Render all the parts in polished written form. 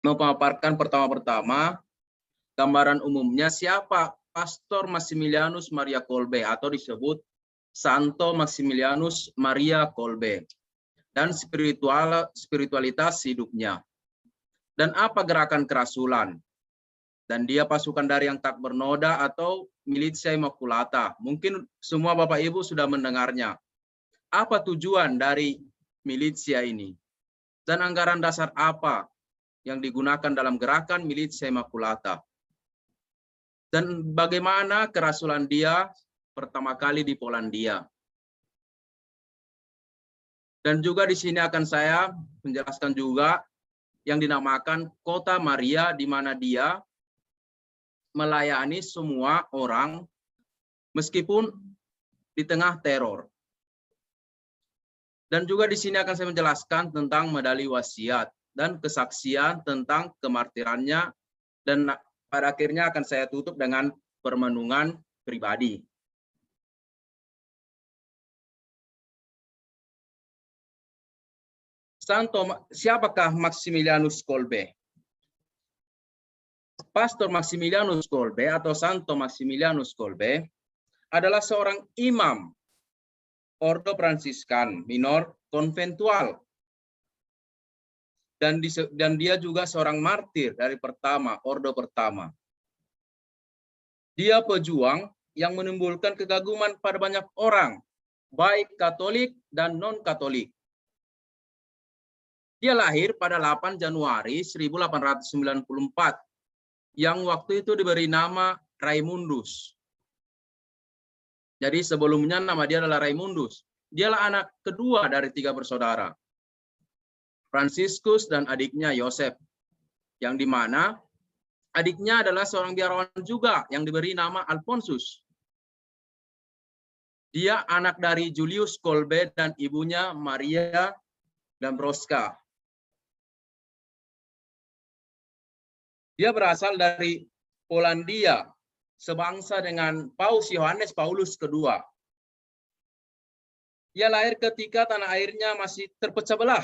memaparkan pertama-tama gambaran umumnya siapa Pastor Maximilianus Maria Kolbe atau disebut Santo Maximilianus Maria Kolbe dan spiritualitas hidupnya. Dan apa gerakan kerasulan? Dan dia pasukan dari yang tak bernoda atau Militia Immaculata. Mungkin semua Bapak Ibu sudah mendengarnya. Apa tujuan dari militia ini? Dan anggaran dasar apa yang digunakan dalam gerakan Militia Immaculata? Dan bagaimana kerasulan dia pertama kali di Polandia? Dan juga di sini akan saya menjelaskan juga yang dinamakan Kota Maria, di mana dia melayani semua orang meskipun di tengah teror. Dan juga di sini akan saya menjelaskan tentang medali wasiat dan kesaksian tentang kemartirannya, dan pada akhirnya akan saya tutup dengan permenungan pribadi. Siapakah Maximilianus Kolbe? Pastor Maximilianus Kolbe atau Santo Maximilianus Kolbe adalah seorang imam Ordo Fransiskan Minor konventual. Dan dia juga seorang martir dari Ordo Pertama. Dia pejuang yang menimbulkan kegaguman pada banyak orang, baik Katolik dan non-Katolik. Dia lahir pada 8 Januari 1894, yang waktu itu diberi nama Raimundus. Jadi sebelumnya nama dia adalah Raimundus. Dialah anak kedua dari 3 bersaudara, Franciscus dan adiknya Yosef, yang dimana adiknya adalah seorang biarawan juga yang diberi nama Alfonsus. Dia anak dari Julius Kolbe dan ibunya Maria Dambroska. Dia berasal dari Polandia, sebangsa dengan Paus Yohanes Paulus II. Ia lahir ketika tanah airnya masih terpecah belah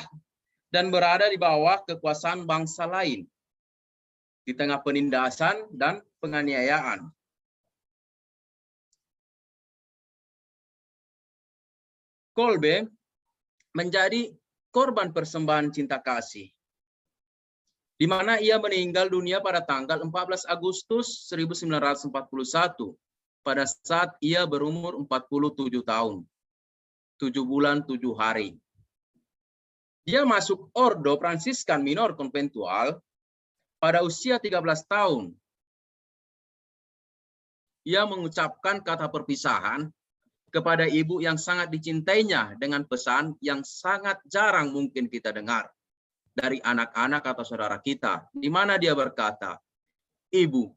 dan berada di bawah kekuasaan bangsa lain, di tengah penindasan dan penganiayaan. Kolbe menjadi korban persembahan cinta kasih, di mana ia meninggal dunia pada tanggal 14 Agustus 1941 pada saat ia berumur 47 tahun, 7 bulan 7 hari. Dia masuk Ordo Fransiskan Minor konventual pada usia 13 tahun. Ia mengucapkan kata perpisahan kepada ibu yang sangat dicintainya dengan pesan yang sangat jarang mungkin kita dengar dari anak-anak atau saudara kita, di mana dia berkata, "Ibu,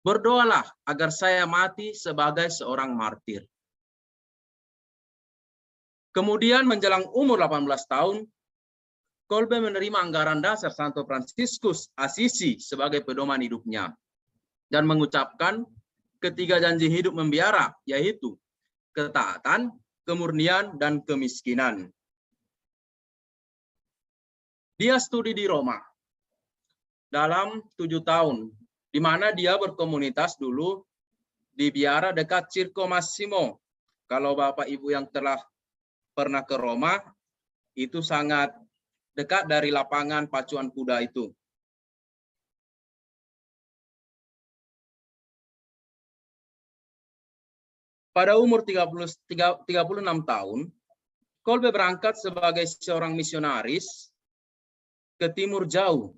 berdoalah agar saya mati sebagai seorang martir." Kemudian menjelang umur 18 tahun, Kolbe menerima anggaran dasar Santo Franciscus Assisi sebagai pedoman hidupnya dan mengucapkan ketiga janji hidup membiara, yaitu ketaatan, kemurnian, dan kemiskinan. Dia studi di Roma dalam 7 tahun, di mana dia berkomunitas dulu di biara dekat Circo Massimo. Kalau Bapak Ibu yang telah pernah ke Roma, itu sangat dekat dari lapangan pacuan kuda itu. Pada umur 36 tahun, Kolbe berangkat sebagai seorang misionaris ke timur jauh.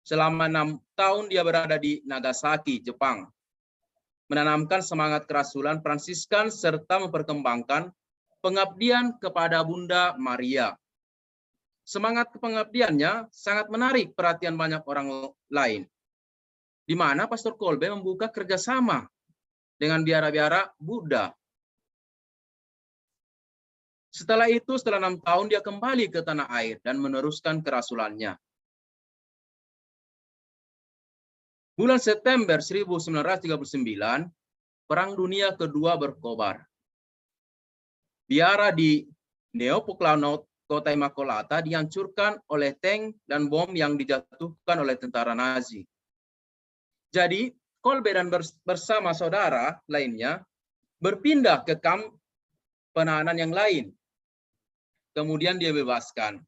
Selama 6 tahun dia berada di Nagasaki, Jepang, menanamkan semangat kerasulan Fransiskan serta memperkembangkan pengabdian kepada Bunda Maria. Semangat pengabdiannya sangat menarik perhatian banyak orang lain, di mana Pastor Kolbe membuka kerjasama dengan biara-biara Buddha. Setelah 6 tahun dia kembali ke tanah air dan meneruskan kerasulannya. Bulan September 1939, Perang Dunia Kedua berkobar. Biara di Neopoklano kota Immacolata dihancurkan oleh tank dan bom yang dijatuhkan oleh tentara Nazi. Jadi Kolbe dan bersama saudara lainnya berpindah ke kamp penahanan yang lain. Kemudian dia bebaskan.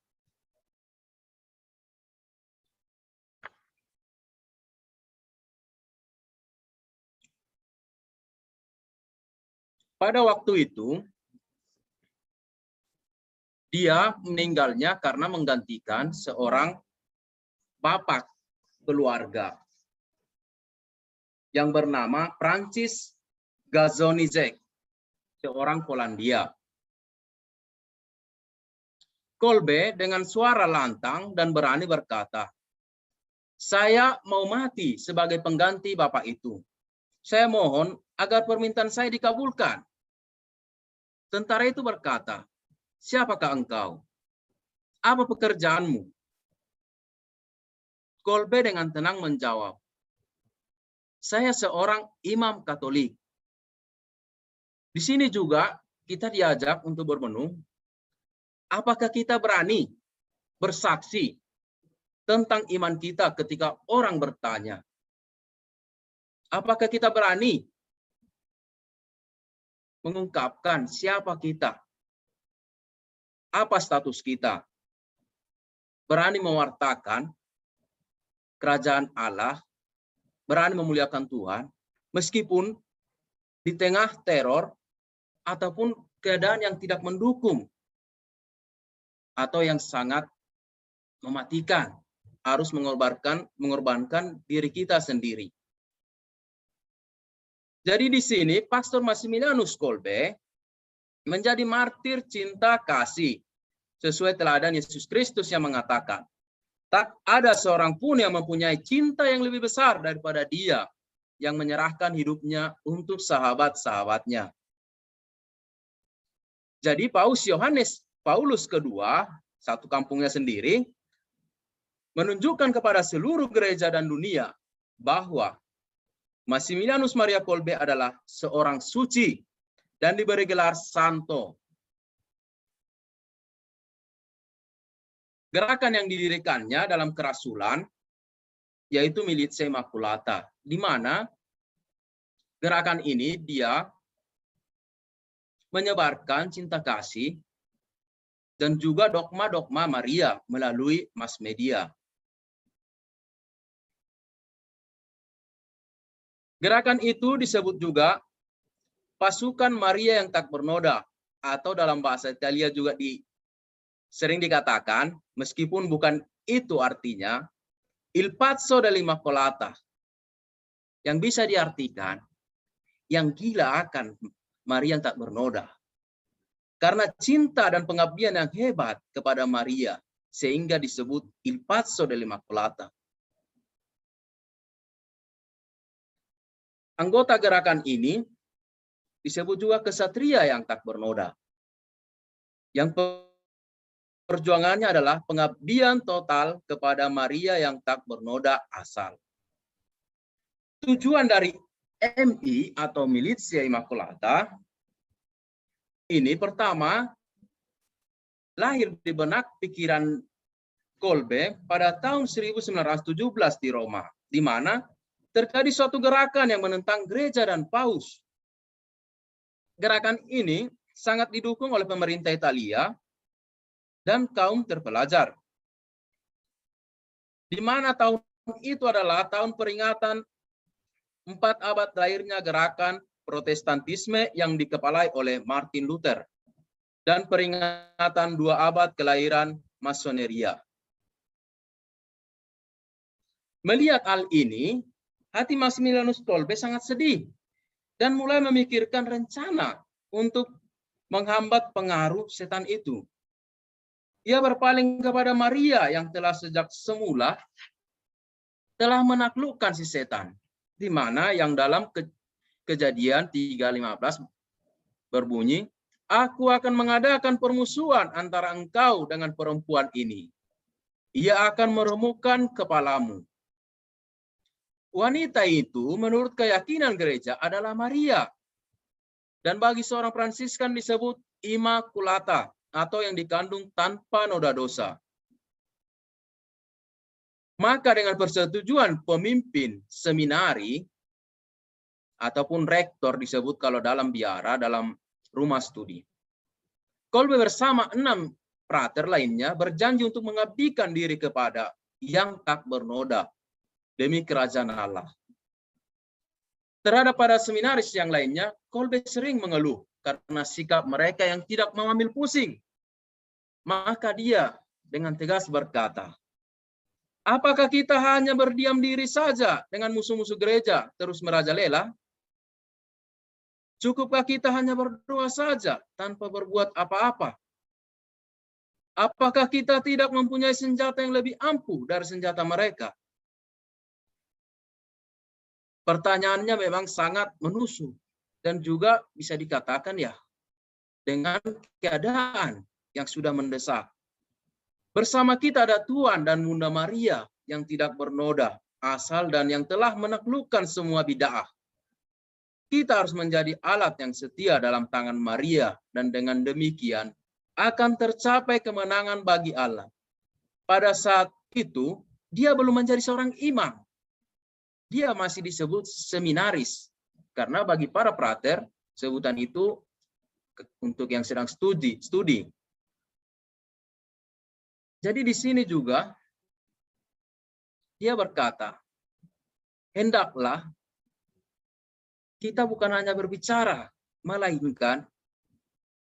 Pada waktu itu, dia meninggalnya karena menggantikan seorang bapak keluarga yang bernama Francis Gazonizek, seorang Polandia. Kolbe dengan suara lantang dan berani berkata, "Saya mau mati sebagai pengganti bapak itu. Saya mohon agar permintaan saya dikabulkan." Tentara itu berkata, "Siapakah engkau? Apa pekerjaanmu?" Kolbe dengan tenang menjawab, "Saya seorang imam Katolik." Di sini juga kita diajak untuk bermenung, apakah kita berani bersaksi tentang iman kita ketika orang bertanya? Apakah kita berani mengungkapkan siapa kita? Apa status kita? Berani mewartakan kerajaan Allah, berani memuliakan Tuhan, meskipun di tengah teror ataupun keadaan yang tidak mendukung atau yang sangat mematikan, harus mengorbankan diri kita sendiri. Jadi di sini Pastor Massimilianus Kolbe menjadi martir cinta kasih sesuai teladan Yesus Kristus yang mengatakan, "Tak ada seorang pun yang mempunyai cinta yang lebih besar daripada dia yang menyerahkan hidupnya untuk sahabat-sahabatnya." Jadi Paulus kedua, satu kampungnya sendiri, menunjukkan kepada seluruh gereja dan dunia bahwa Massimilianus Maria Kolbe adalah seorang suci dan diberi gelar Santo. Gerakan yang didirikannya dalam kerasulan yaitu Militia Immaculata, di mana gerakan ini dia menyebarkan cinta kasih dan juga dogma-dogma Maria melalui mass media. Gerakan itu disebut juga pasukan Maria yang tak bernoda, atau dalam bahasa Italia juga sering dikatakan, meskipun bukan itu artinya, Il Pazzo dell'Immacolata, yang bisa diartikan yang gila akan Maria yang tak bernoda. Karena cinta dan pengabdian yang hebat kepada Maria, sehingga disebut Il Pazzo dell'Immacolata. Anggota gerakan ini disebut juga kesatria yang tak bernoda. Yang perjuangannya adalah pengabdian total kepada Maria yang tak bernoda asal. Tujuan dari MI atau Militia Immaculata ini pertama lahir di benak pikiran Kolbe pada tahun 1917 di Roma, di mana terjadi suatu gerakan yang menentang gereja dan paus. Gerakan ini sangat didukung oleh pemerintah Italia dan kaum terpelajar. Di mana tahun itu adalah tahun peringatan 4 abad lahirnya gerakan Protestantisme yang dikepalai oleh Martin Luther dan peringatan 2 abad kelahiran Masoneria. Melihat hal ini, hati Massimilianus Kolbe sangat sedih dan mulai memikirkan rencana untuk menghambat pengaruh setan itu. Ia berpaling kepada Maria yang telah sejak semula telah menaklukkan si setan, di mana yang dalam Kejadian 3:15 berbunyi, "Aku akan mengadakan permusuhan antara engkau dengan perempuan ini. Ia akan meremukkan kepalamu." Wanita itu menurut keyakinan gereja adalah Maria. Dan bagi seorang Fransiskan disebut Immaculata atau yang dikandung tanpa noda dosa. Maka dengan persetujuan pemimpin seminari ataupun rektor disebut kalau dalam biara, dalam rumah studi, Kolbe bersama 6 frater lainnya berjanji untuk mengabdikan diri kepada yang tak bernoda demi kerajaan Allah. Terhadap para seminaris yang lainnya, Kolbe sering mengeluh karena sikap mereka yang tidak mengambil pusing. Maka dia dengan tegas berkata, apakah kita hanya berdiam diri saja dengan musuh-musuh gereja terus merajalela? Cukupkah kita hanya berdoa saja tanpa berbuat apa-apa? Apakah kita tidak mempunyai senjata yang lebih ampuh dari senjata mereka? Pertanyaannya memang sangat menusuk dan juga bisa dikatakan ya dengan keadaan yang sudah mendesak. Bersama kita ada Tuhan dan Bunda Maria yang tidak bernoda asal dan yang telah menaklukkan semua bid'ah. Kita harus menjadi alat yang setia dalam tangan Maria dan dengan demikian akan tercapai kemenangan bagi Allah. Pada saat itu dia belum menjadi seorang imam. Dia masih disebut seminaris. Karena bagi para frater, sebutan itu untuk yang sedang studi. Jadi di sini juga, dia berkata, hendaklah kita bukan hanya berbicara, melainkan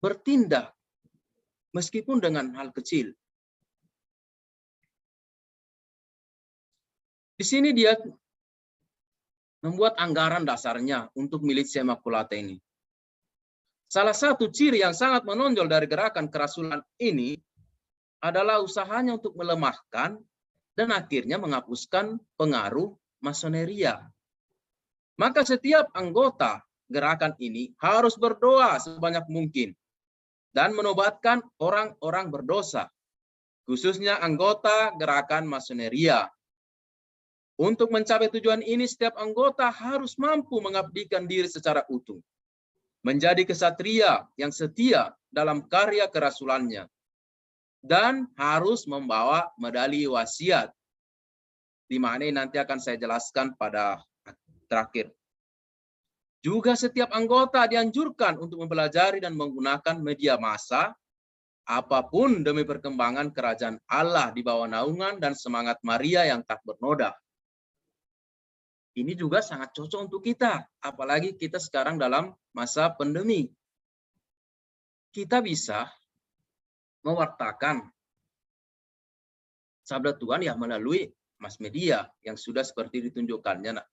bertindak, meskipun dengan hal kecil. Di sini dia membuat anggaran dasarnya untuk milisia Immaculata ini. Salah satu ciri yang sangat menonjol dari gerakan kerasulan ini adalah usahanya untuk melemahkan dan akhirnya menghapuskan pengaruh masoneria. Maka setiap anggota gerakan ini harus berdoa sebanyak mungkin dan menobatkan orang-orang berdosa, khususnya anggota gerakan masoneria. Untuk mencapai tujuan ini, setiap anggota harus mampu mengabdikan diri secara utuh, menjadi kesatria yang setia dalam karya kerasulannya, dan harus membawa medali wasiat, di mana nanti akan saya jelaskan pada terakhir. Juga setiap anggota dianjurkan untuk mempelajari dan menggunakan media massa, apapun demi perkembangan kerajaan Allah di bawah naungan dan semangat Maria yang tak bernoda. Ini juga sangat cocok untuk kita, apalagi kita sekarang dalam masa pandemi. Kita bisa mewartakan sabda Tuhan ya melalui mass media yang sudah seperti ditunjukkannya.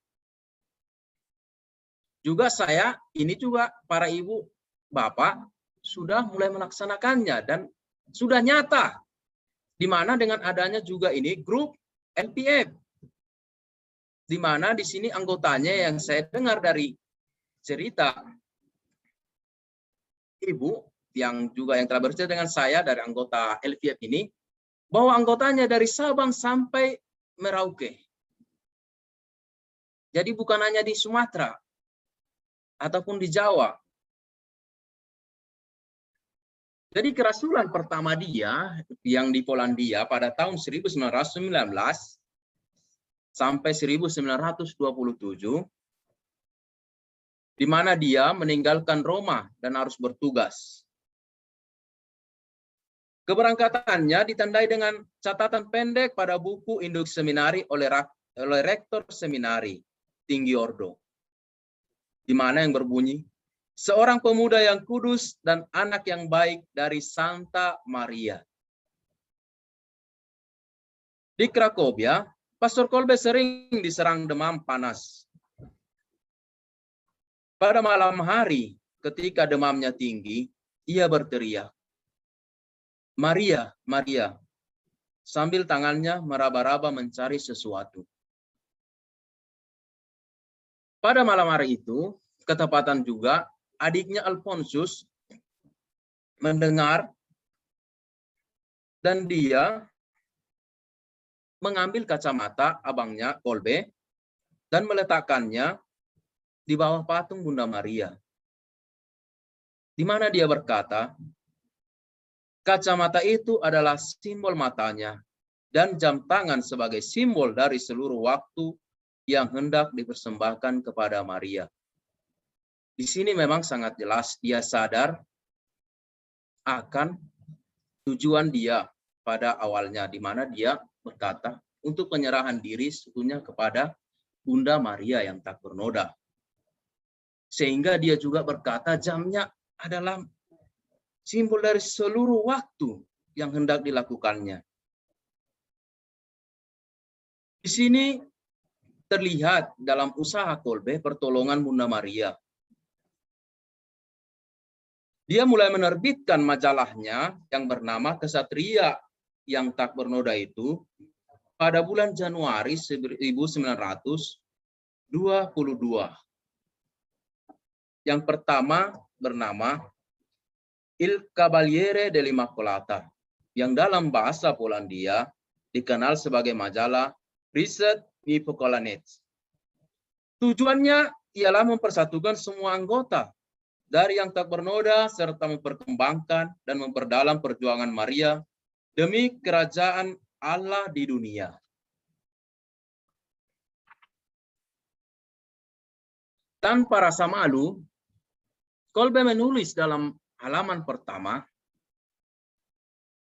Juga ini juga para ibu, bapak sudah mulai melaksanakannya dan sudah nyata. Di mana dengan adanya juga ini grup LPF. Di mana di sini anggotanya yang saya dengar dari cerita ibu yang telah bercerita dengan saya dari anggota LPF ini, bahwa anggotanya dari Sabang sampai Merauke. Jadi bukan hanya di Sumatera ataupun di Jawa. Jadi kerasulan pertama dia yang di Polandia pada tahun 1919 sampai 1927, di mana dia meninggalkan Roma dan harus bertugas. Keberangkatannya ditandai dengan catatan pendek pada buku induk seminari oleh rektor seminari Tinggi Ordo, di mana yang berbunyi, seorang pemuda yang kudus dan anak yang baik dari Santa Maria. Di Cracovia, Pastor Kolbe sering diserang demam panas. Pada malam hari, ketika demamnya tinggi, ia berteriak, Maria, Maria, sambil tangannya meraba-raba mencari sesuatu. Pada malam hari itu, ketepatan juga, adiknya Alfonsus mendengar dan dia mengambil kacamata abangnya Kolbe dan meletakkannya di bawah patung Bunda Maria. Di mana dia berkata, Kacamata itu adalah simbol matanya dan jam tangan sebagai simbol dari seluruh waktu yang hendak dipersembahkan kepada Maria. Di sini memang sangat jelas dia sadar akan tujuan dia pada awalnya, di mana dia berkata untuk penyerahan diri sesungguhnya kepada Bunda Maria yang tak bernoda. Sehingga dia juga berkata jamnya adalah simbol dari seluruh waktu yang hendak dilakukannya. Di sini terlihat dalam usaha Kolbe pertolongan Bunda Maria. Dia mulai menerbitkan majalahnya yang bernama Kesatria yang tak bernoda itu pada bulan Januari 1922. Yang pertama bernama Il Cavaliere dell'Immacolata, yang dalam bahasa Polandia dikenal sebagai majalah Riset i Pokolanets. Tujuannya ialah mempersatukan semua anggota dari yang tak bernoda serta memperkembangkan dan memperdalam perjuangan Maria demi kerajaan Allah di dunia. Tanpa rasa malu, Kolbe menulis dalam halaman pertama,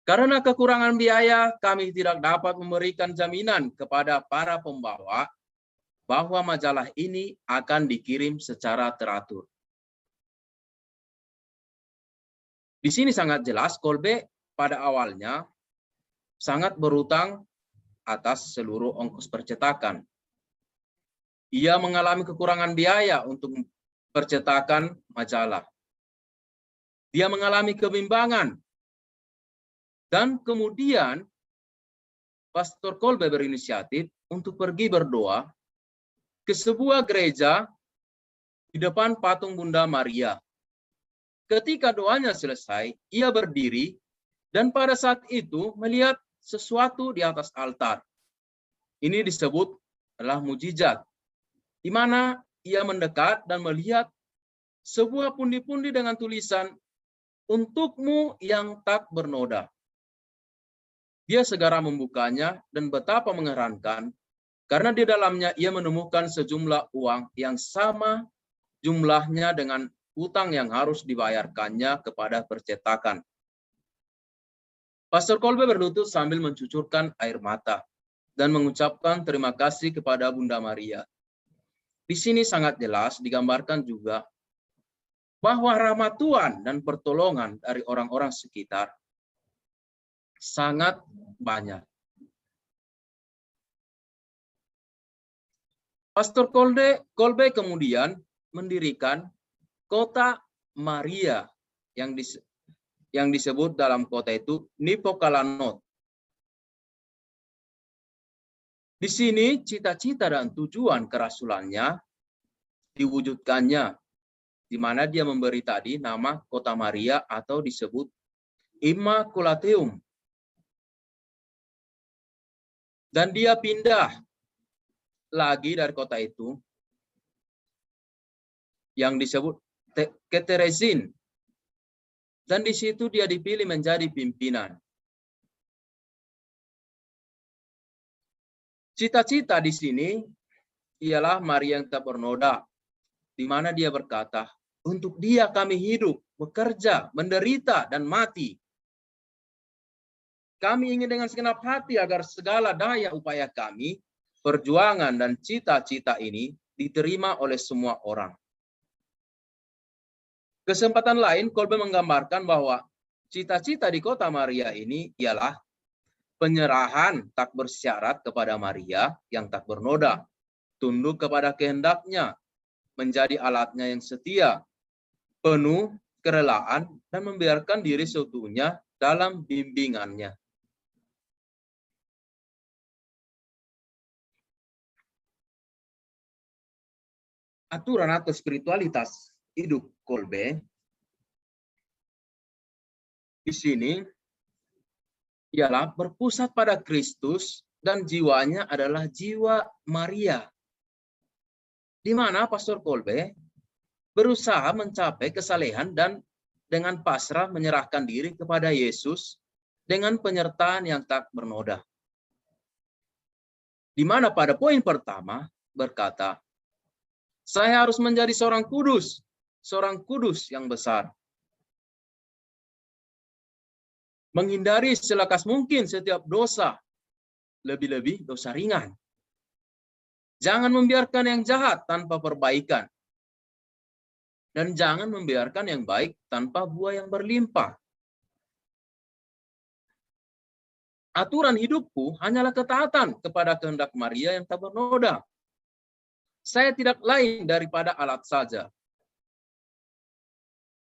karena kekurangan biaya, kami tidak dapat memberikan jaminan kepada para pembawa bahwa majalah ini akan dikirim secara teratur. Di sini sangat jelas Kolbe pada awalnya sangat berutang atas seluruh ongkos percetakan. Ia mengalami kekurangan biaya untuk percetakan majalah. Dia mengalami kebimbangan. Dan kemudian Pastor Kolbe berinisiatif untuk pergi berdoa ke sebuah gereja di depan patung Bunda Maria. Ketika doanya selesai, ia berdiri dan pada saat itu melihat sesuatu di atas altar. Ini disebut adalah mujizat, di mana ia mendekat dan melihat sebuah pundi-pundi dengan tulisan, "Untukmu yang tak bernoda." Dia segera membukanya dan betapa mengherankan karena di dalamnya ia menemukan sejumlah uang yang sama jumlahnya dengan utang yang harus dibayarkannya kepada percetakan. Pastor Kolbe berlutut sambil mencucurkan air mata dan mengucapkan terima kasih kepada Bunda Maria. Di sini sangat jelas digambarkan juga bahwa rahmat Tuhan dan pertolongan dari orang-orang sekitar sangat banyak. Pastor Kolbe kemudian mendirikan kota Maria yang disebut dalam kota itu Nipokalanot. Di sini cita-cita dan tujuan kerasulannya diwujudkannya, di mana dia memberi tadi nama kota Maria atau disebut Immaculateum. Dan dia pindah lagi dari kota itu yang disebut Keterezin. Dan di situ dia dipilih menjadi pimpinan. Cita-cita di sini ialah Maria yang tak bernoda, di mana dia berkata, untuk dia kami hidup, bekerja, menderita, dan mati. Kami ingin dengan segenap hati agar segala daya upaya kami, perjuangan dan cita-cita ini diterima oleh semua orang. Kesempatan lain, Kolbe menggambarkan bahwa cita-cita di kota Maria ini ialah penyerahan tak bersyarat kepada Maria yang tak bernoda, tunduk kepada kehendaknya, menjadi alatnya yang setia, penuh kerelaan, dan membiarkan diri seutuhnya dalam bimbingannya. Aturan atau spiritualitas hidup Kolbe di sini ialah berpusat pada Kristus dan jiwanya adalah jiwa Maria. Di mana Pastor Kolbe berusaha mencapai kesalehan dan dengan pasrah menyerahkan diri kepada Yesus dengan penyertaan yang tak bernoda. Di mana pada poin pertama berkata, saya harus menjadi seorang kudus yang besar. Menghindari selekas mungkin setiap dosa, lebih-lebih dosa ringan. Jangan membiarkan yang jahat tanpa perbaikan. Dan jangan membiarkan yang baik tanpa buah yang berlimpah. Aturan hidupku hanyalah ketaatan kepada kehendak Maria yang tak bernoda. Saya tidak lain daripada alat saja.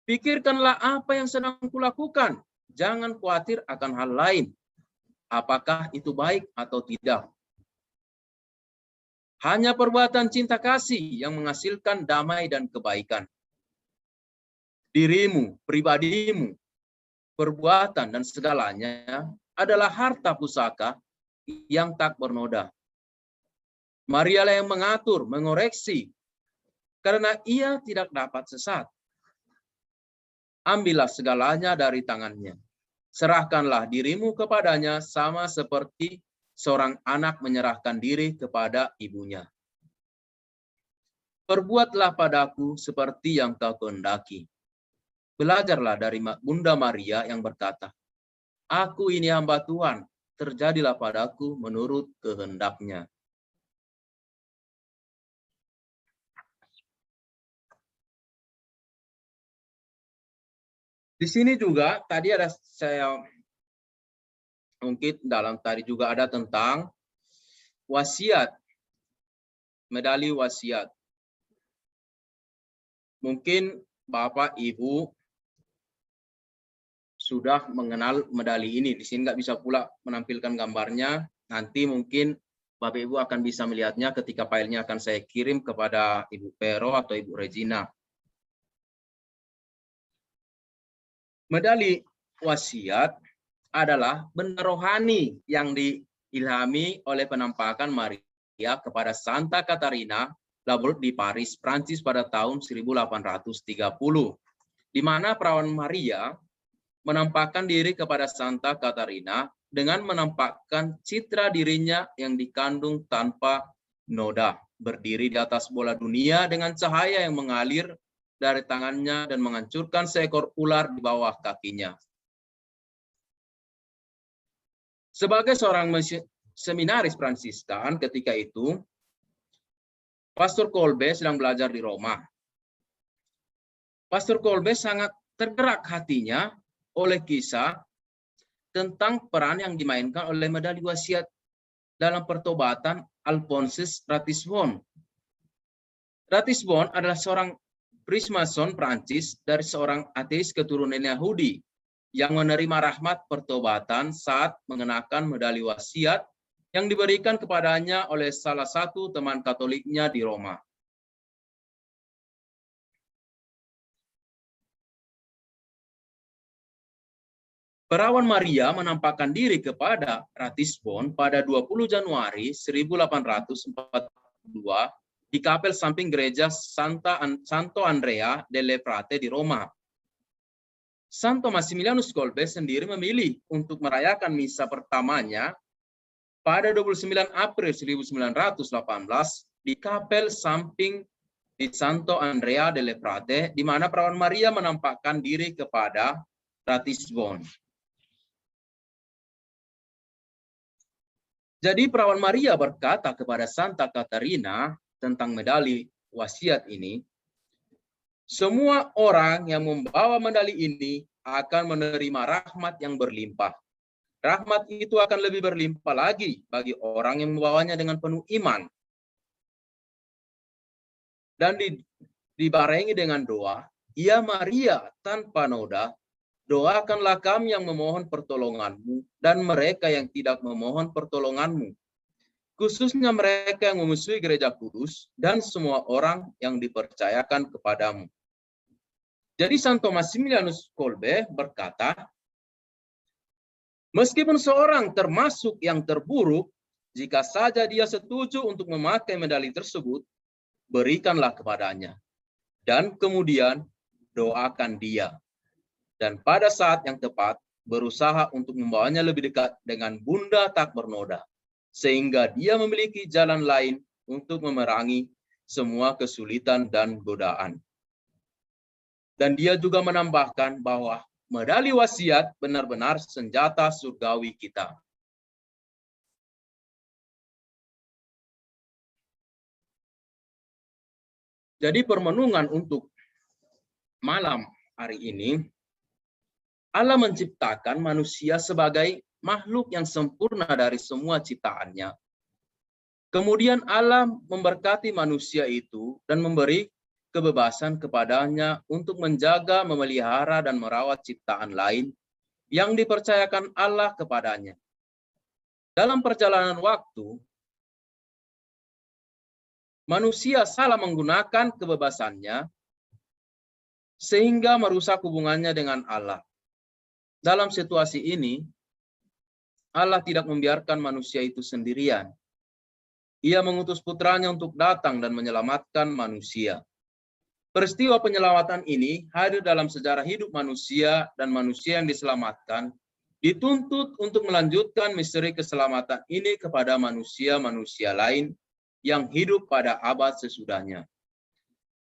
Pikirkanlah apa yang sedang kulakukan. Jangan khawatir akan hal lain. Apakah itu baik atau tidak. Hanya perbuatan cinta kasih yang menghasilkan damai dan kebaikan. Dirimu, pribadimu, perbuatan dan segalanya adalah harta pusaka yang tak bernoda. Maria lah yang mengatur, mengoreksi, karena ia tidak dapat sesat. Ambillah segalanya dari tangannya. Serahkanlah dirimu kepadanya sama seperti seorang anak menyerahkan diri kepada ibunya. Perbuatlah padaku seperti yang kau kehendaki. Belajarlah dari Bunda Maria yang berkata, aku ini hamba Tuhan, terjadilah padaku menurut kehendaknya. Di sini juga tadi ada saya mungkin dalam tadi juga ada tentang wasiat, medali wasiat. Mungkin Bapak Ibu sudah mengenal medali ini. Di sini nggak bisa pula menampilkan gambarnya. Nanti mungkin Bapak Ibu akan bisa melihatnya ketika filenya akan saya kirim kepada Ibu Pero atau Ibu Regina. Medali wasiat adalah benda rohani yang diilhami oleh penampakan Maria kepada Santa Katarina Labourd di Paris, Prancis pada tahun 1830. Di mana perawan Maria menampakkan diri kepada Santa Katarina dengan menampakkan citra dirinya yang dikandung tanpa noda, berdiri di atas bola dunia dengan cahaya yang mengalir dari tangannya dan menghancurkan seekor ular di bawah kakinya. Sebagai seorang seminaris Fransiskan ketika itu, Pastor Kolbe sedang belajar di Roma. Pastor Kolbe sangat tergerak hatinya oleh kisah tentang peran yang dimainkan oleh medali wasiat dalam pertobatan Alphonsus Ratisbonne. Ratisbonne adalah seorang Freemason Prancis dari seorang ateis keturunan Yahudi yang menerima rahmat pertobatan saat mengenakan medali wasiat yang diberikan kepadanya oleh salah satu teman Katoliknya di Roma. Perawan Maria menampakkan diri kepada Ratisbonne pada 20 Januari 1842 di kapel samping gereja Santo Andrea delle Frate di Roma. Santo Massimilianus Kolbe sendiri memilih untuk merayakan misa pertamanya pada 29 April 1918 di kapel samping di Santo Andrea delle Frate, di mana perawan Maria menampakkan diri kepada Ratisbonne. Jadi perawan Maria berkata kepada Santa Katarina tentang medali wasiat ini, semua orang yang membawa medali ini akan menerima rahmat yang berlimpah. Rahmat itu akan lebih berlimpah lagi bagi orang yang membawanya dengan penuh iman. Dan dibarengi dengan doa, ya Maria tanpa noda, doakanlah kami yang memohon pertolonganmu dan mereka yang tidak memohon pertolonganmu. Khususnya mereka yang memusuhi gereja kudus dan semua orang yang dipercayakan kepadamu. Jadi Santo Massimilianus Kolbe berkata, meskipun seorang termasuk yang terburuk, jika saja dia setuju untuk memakai medali tersebut, berikanlah kepadanya. Dan kemudian doakan dia. dan pada saat yang tepat berusaha untuk membawanya lebih dekat dengan Bunda tak bernoda, sehingga dia memiliki jalan lain untuk memerangi semua kesulitan dan godaan. Dan dia juga menambahkan bahwa medali wasiat benar-benar senjata surgawi kita. Jadi permenungan untuk malam hari ini, Allah menciptakan manusia sebagai makhluk yang sempurna dari semua ciptaannya. Kemudian Allah memberkati manusia itu dan memberi kebebasan kepadanya untuk menjaga, memelihara, dan merawat ciptaan lain yang dipercayakan Allah kepadanya. Dalam perjalanan waktu, manusia salah menggunakan kebebasannya sehingga merusak hubungannya dengan Allah. Dalam situasi ini, Allah tidak membiarkan manusia itu sendirian. Ia mengutus putranya untuk datang dan menyelamatkan manusia. Peristiwa penyelamatan ini hadir dalam sejarah hidup manusia, dan manusia yang diselamatkan dituntut untuk melanjutkan misteri keselamatan ini kepada manusia-manusia lain yang hidup pada abad sesudahnya.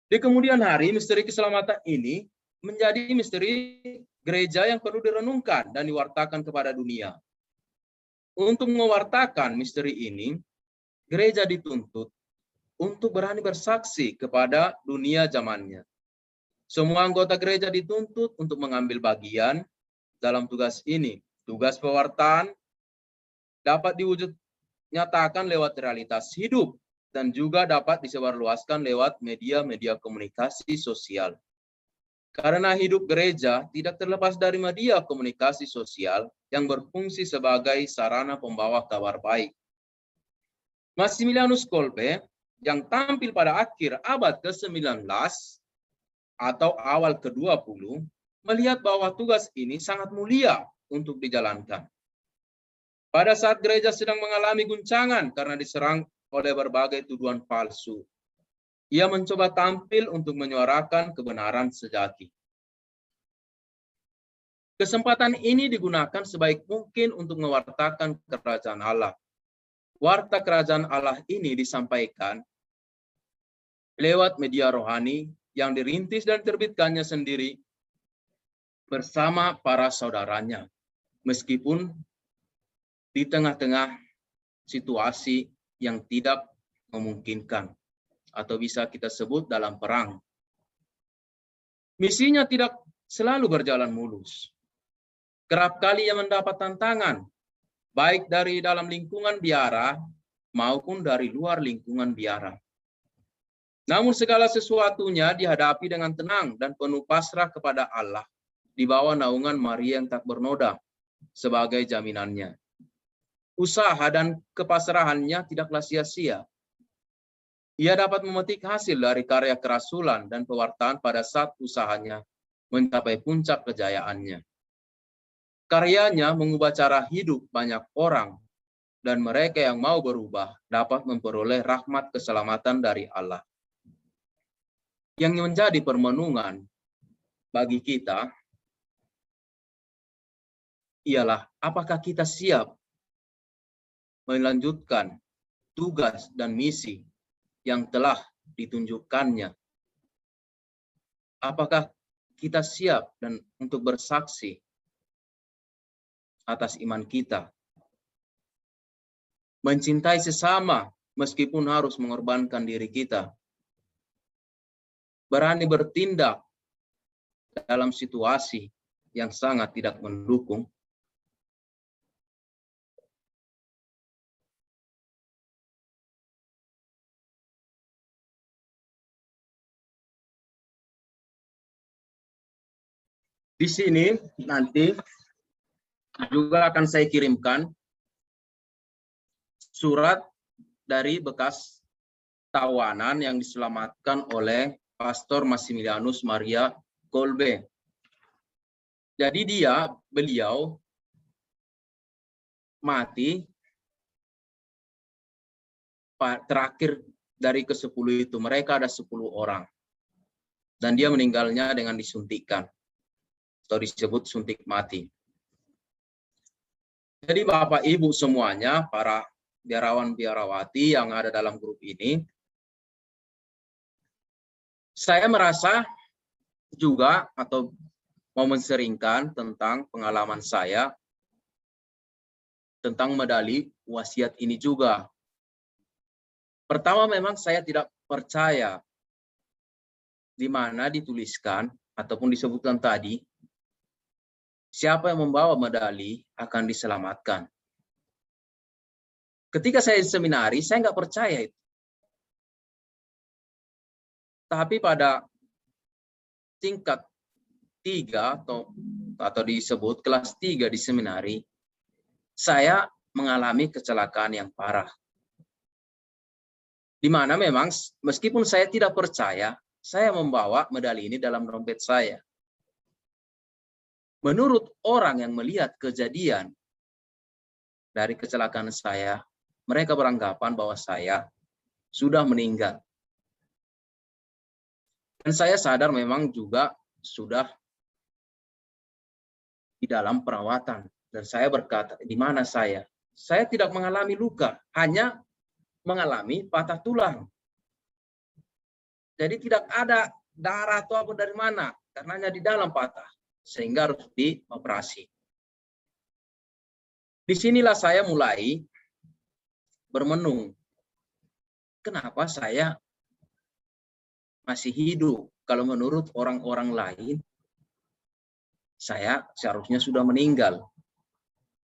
Di kemudian hari, misteri keselamatan ini menjadi misteri gereja yang perlu direnungkan dan diwartakan kepada dunia. Untuk mewartakan misteri ini, gereja dituntut untuk berani bersaksi kepada dunia zamannya. Semua anggota gereja dituntut untuk mengambil bagian dalam tugas ini. Tugas pewartaan dapat diwujud nyatakan lewat realitas hidup dan juga dapat disebarluaskan lewat media-media komunikasi sosial. Karena hidup gereja tidak terlepas dari media komunikasi sosial yang berfungsi sebagai sarana pembawa kabar baik. Massimilianus Kolbe yang tampil pada akhir abad ke-19 atau awal ke-20 melihat bahwa tugas ini sangat mulia untuk dijalankan. Pada saat gereja sedang mengalami guncangan karena diserang oleh berbagai tuduhan palsu, ia mencoba tampil untuk menyuarakan kebenaran sejati. Kesempatan ini digunakan sebaik mungkin untuk mewartakan kerajaan Allah. Warta kerajaan Allah ini disampaikan lewat media rohani yang dirintis dan terbitkannya sendiri bersama para saudaranya, meskipun di tengah-tengah situasi yang tidak memungkinkan, atau bisa kita sebut dalam perang. Misinya tidak selalu berjalan mulus. Kerap kali ia mendapat tantangan, baik dari dalam lingkungan biara maupun dari luar lingkungan biara. Namun segala sesuatunya dihadapi dengan tenang dan penuh pasrah kepada Allah di bawah naungan Maria yang tak bernoda sebagai jaminannya. Usaha dan kepasrahannya tidaklah sia-sia. Ia dapat memetik hasil dari karya kerasulan dan pewartaan pada saat usahanya mencapai puncak kejayaannya. Karyanya mengubah cara hidup banyak orang, dan mereka yang mau berubah dapat memperoleh rahmat keselamatan dari Allah. Yang menjadi permenungan bagi kita ialah apakah kita siap melanjutkan tugas dan misi yang telah ditunjukkannya. Apakah kita siap dan untuk bersaksi atas iman kita, mencintai sesama meskipun harus mengorbankan diri kita, berani bertindak dalam situasi yang sangat tidak mendukung. Di sini nanti juga akan saya kirimkan surat dari bekas tawanan yang diselamatkan oleh Pastor Massimilianus Maria Kolbe. Jadi beliau mati terakhir dari ke-10 itu. Mereka ada 10 orang. Dan dia meninggalnya dengan disuntikkan. atau disebut suntik mati. Jadi Bapak Ibu semuanya, para biarawan-biarawati yang ada dalam grup ini, saya merasa juga atau mau menseringkan tentang pengalaman saya tentang medali wasiat ini juga. Pertama, memang saya tidak percaya di mana dituliskan ataupun disebutkan tadi, siapa yang membawa medali akan diselamatkan. Ketika saya di seminari, saya nggak percaya itu. Tapi pada tingkat 3 atau disebut kelas 3 di seminari, saya mengalami kecelakaan yang parah. Di mana memang meskipun saya tidak percaya, saya membawa medali ini dalam dompet saya. Menurut orang yang melihat kejadian dari kecelakaan saya, mereka beranggapan bahwa saya sudah meninggal. Dan saya sadar memang juga sudah di dalam perawatan. Dan saya berkata, di mana saya? Saya tidak mengalami luka, hanya mengalami patah tulang. Jadi tidak ada darah atau apa dari mana, karenanya di dalam patah, sehingga harus dioperasi. Disinilah saya mulai bermenung, kenapa saya masih hidup? Kalau menurut orang-orang lain, saya seharusnya sudah meninggal.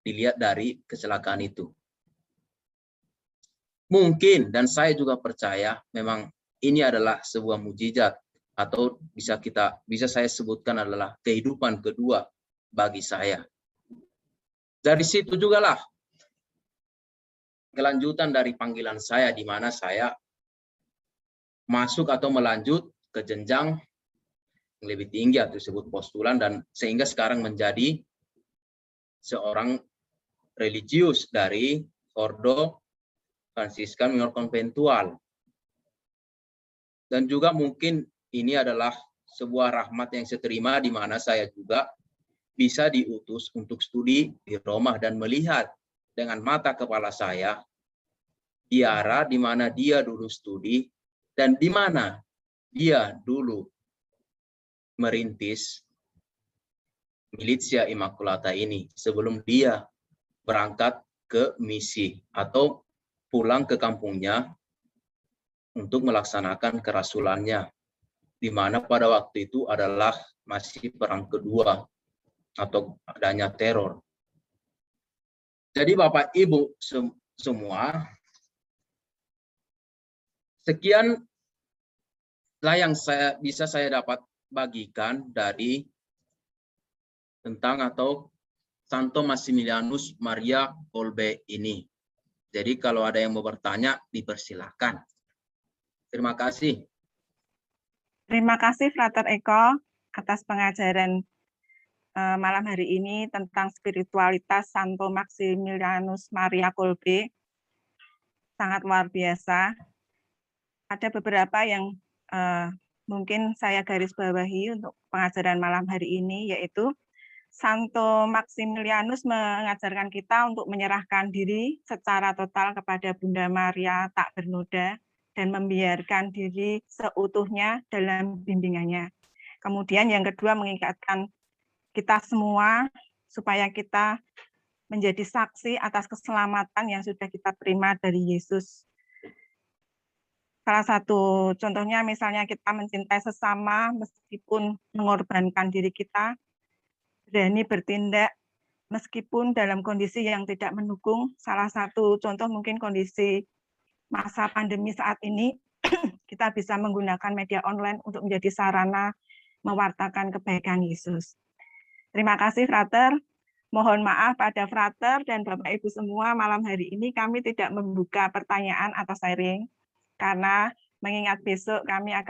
Dilihat dari kecelakaan itu. Mungkin, dan saya juga percaya, memang ini adalah sebuah mukjizat, atau bisa saya sebutkan adalah kehidupan kedua bagi saya. Dari situ jugalah kelanjutan dari panggilan saya, di mana saya masuk atau melanjut ke jenjang yang lebih tinggi atau disebut postulan, dan sehingga sekarang menjadi seorang religius dari Ordo Fransiskan Minor Konventual. Dan juga mungkin ini adalah sebuah rahmat yang saya terima, di mana saya juga bisa diutus untuk studi di Roma dan melihat dengan mata kepala saya biara di mana dia dulu studi dan di mana dia dulu merintis Militia Immaculata ini sebelum dia berangkat ke misi atau pulang ke kampungnya untuk melaksanakan kerasulannya, di mana pada waktu itu adalah masih perang kedua atau adanya teror. Jadi Bapak Ibu semua, sekianlah yang bisa saya dapat bagikan dari tentang atau Santo Massimilianus Maria Kolbe ini. Jadi kalau ada yang mau bertanya, dipersilahkan. Terima kasih. Terima kasih Frater Eko atas pengajaran malam hari ini tentang spiritualitas Santo Massimilianus Maria Kolbe. Sangat luar biasa. Ada beberapa yang mungkin saya garis bawahi untuk pengajaran malam hari ini, yaitu Santo Massimilianus mengajarkan kita untuk menyerahkan diri secara total kepada Bunda Maria tak bernoda dan membiarkan diri seutuhnya dalam bimbingannya. Kemudian yang kedua, mengingatkan kita semua supaya kita menjadi saksi atas keselamatan yang sudah kita terima dari Yesus. Salah satu contohnya misalnya kita mencintai sesama meskipun mengorbankan diri kita, berani bertindak meskipun dalam kondisi yang tidak mendukung. Salah satu contoh mungkin kondisi masa pandemi saat ini, kita bisa menggunakan media online untuk menjadi sarana mewartakan kebaikan Yesus. Terima kasih, Frater. Mohon maaf pada Frater dan Bapak Ibu semua, malam hari ini kami tidak membuka pertanyaan atau sharing, karena mengingat besok kami akan